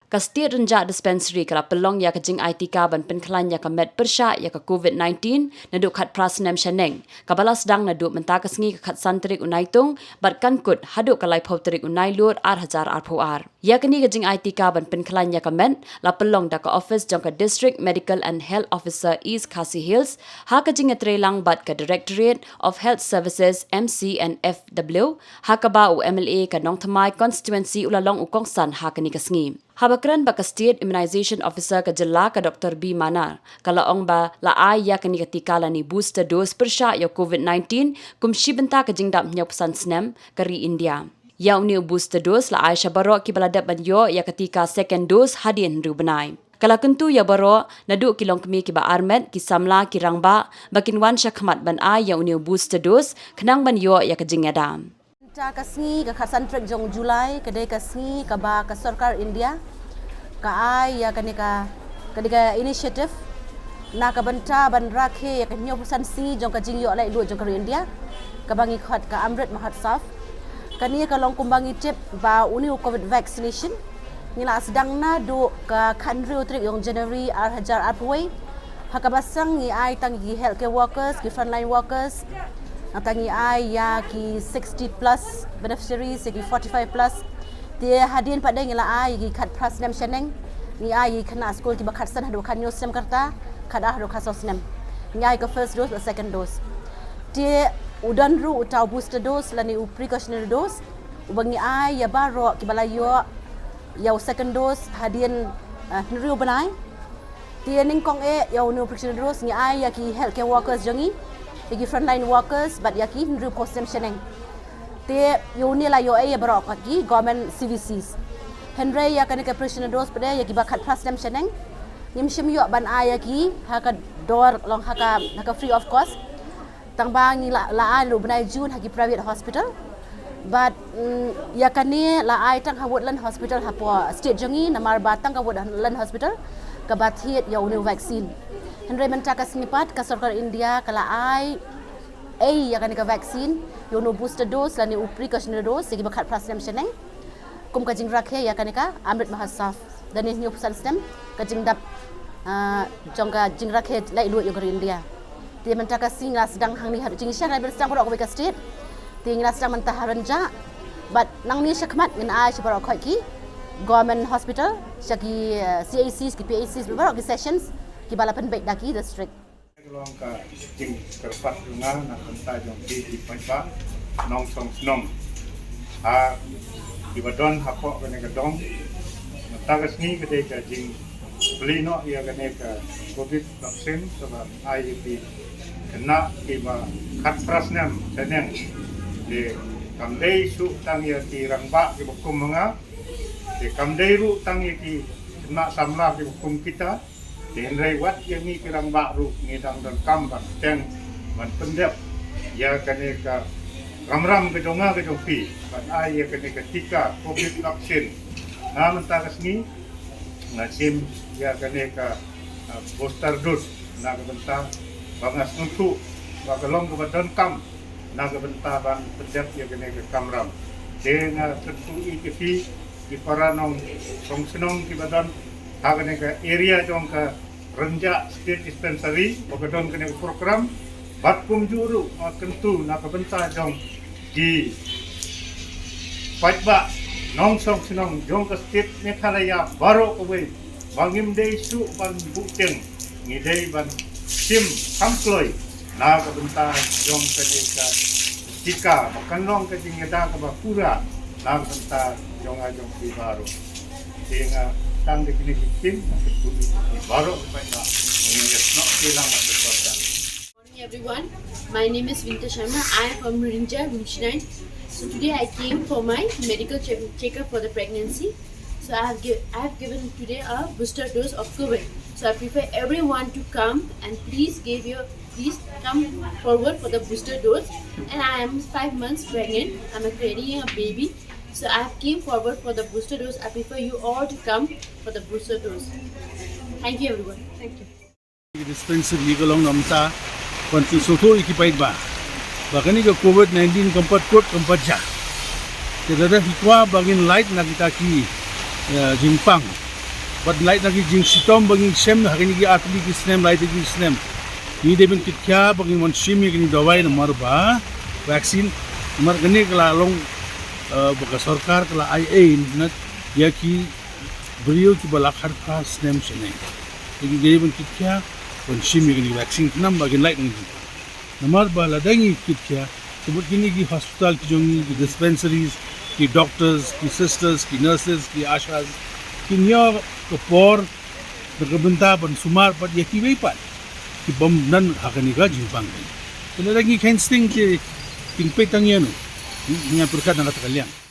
Kastir renjak dispensary kala pelong ya ke Jingai Tika ban Pynkhlaiñ ya ke med Pyrshah ya ke COVID-19 naduk khat prasnem shaneng. Kabala Sdang naduk mentah sngi ke khat santrik unaitung bat kankut haduk kalai pautrik unai lut ar hajar ar puar. Ya ke ni ke Jingai Tika ban Pynkhlaiñ ya ke med la pelong da ke office jong ke District Medical and Health Officer East Khasi Hills ha ke jinga trelang bat ke Directorate of Health Services MC and FW ha ke ba UMLA ke Nong Thamai constituency ulalong ukongsan ha ke ni ke sngi. Habakran ba State Immunization Officer ke Jylla ke Dr. B. Mana kalau ong ba la ai ya ke ni ketika la ni booster dose Pyrshah ya COVID-19 kum bynta ke jingdap nyok pesan snem keri India. Ya uni booster dose la ai syabarok ki baladap ban yo ya ketika second dose hadin ru benai. Kalau kentu ya baro naduk kilong kemi ki ba armet ki samla ki rangba bakin wan syakmat ban ai ya uni booster dose kenang ban yo ya ke jingadam. Tika sngi ke santrik jong Julai kedai ke sngi ke ba ke sarkar India ka ai ya kanika initiative Naka bynta ban rakhe ya ke nyo pesan sngi jong ke jingyo lai lu jong ke India ke bangi khat ke amrit mahat saf kani ka long kumbangi tip ba uni covid vaccination ngila sedang na do ke country utrik yong January ar hajar apway hakabasang ni ai tangi healthcare workers ki frontline workers tangi ai ya ki 60 plus beneficiaries ki 45 plus dia hadin pada ngila ai ki khat prasnem shaneng ni ai kena school ki bakhat san hadu kan nyosem karta khadah hadu khasosnem ni ai ka first dose or second dose dia udan ru utau booster dose lani precautionary dose ubangi ai ya baro ki balayo ya second dose hadin nriu banai dia ningkong ya unu precautionary dose ni ai ya ki healthcare workers jangi bagi frontline workers but yaki nru postem sheneng te yoni la yo ay barok ki government CVCs henry ya kan ke pressure dose pada yaki bakat postem sheneng nim shim yo ban ayaki haka dor long haka free of cost tang bang la lu benai June haki private hospital but ya kan ni la ai tang Woodland hospital hapo state jongi namar batang ka Woodland hospital ka bathiet yo new vaccine Henry mentaka snipat ka sarkar India kala ai ya kan ka vaccine yo no booster dose lani precautionary dose segi bakhat prasnem sheneng kum ka jing rakhe ya kan ka amrit mahasaf dan new pesan stem ka jing dap jong ka jing rakhe lai lu yo ka India ti mentaka singa sedang hang ni har jing sha lai bersedang borok ka state ti ngila sedang mentah ranja but nang ni syakmat ngan ai borok ki government hospital syaki CACs ki PACs borok ki sessions ki balapan baik daki district long ka jing kerpat lunga na kanta jong di paipa nong song snom a di badon hapo kene ka dong tagas ni kede ka jing blino ya kene ka covid vaccine sama IUP kena kiba khat prasnam seneng de kamdei su tang ya ti rangba ki bukum manga de kamdei ru tang ya ki kena samla ki bukum kita Henry wat yang ni kirang baru ngidang dan kambang teng man pendep ya kene ka ramram ke jonga ke jongpi ban ai ya kene ka Tika covid vaccine na mentakas ni ngasim ya kene ka booster dose na ka benta bangas nuntu bagalong ke badan kam na ka benta ban pendep ya kene ka kamram dengan tentu iki di paranong song senong ki badan ha kene ka area jong ka renjak state dispensary bagadon kena program bat kum juru kentu na pabenta jong di pajba nong song sinong jong ka state Meghalaya baro kowe bangim dei su ban bukeng ni dei ban sim Pynkhlaiñ na pabenta jong kene ka Tika makanong ka jingada ka bakura na pabenta jong ajong di baro dengan tang de kini kim baru pada not kilang at Morning everyone, my name is Bynta. I am from Rinja, Room 9. So today I came for my medical checkup for the pregnancy. So I have given today a booster dose of kiwei. So I prefer everyone to come and please come forward for the booster dose. And I am 5 months pregnant. I am carrying a baby. So I came forward for the booster dose. I prefer you all to come for the booster dose. Thank you everyone. Thank you. Dispensary kalong namta konti soto ikipait ba. Bakani ka COVID-19 kampat kot kampat ja. Tidak hikwa bagin light na kita ki jimpang but light lagi jing sitom bagi sem hakini gi atli gi snem light gi snem ni deben kitya bagi mon shimi gi dawai nomor ba vaksin nomor gani kala long baka sarkar kala IA nat ya ki beliau ki balak harpa snem sene gi deben kitya mon shimi gi vaksin nam bagi light ngi nomor ba ladangi kitya sebut gini ki hospital ki jongi ki dispensaries ki doctors ki sisters ki nurses ki ashas ki nyo Khubor bynta ban sumar pat ya kiwei pat ki bom nan hakani ga jimpang ni. Kala lagi kain sting ki pingpek tang yano. Nya perkat na katakaliang.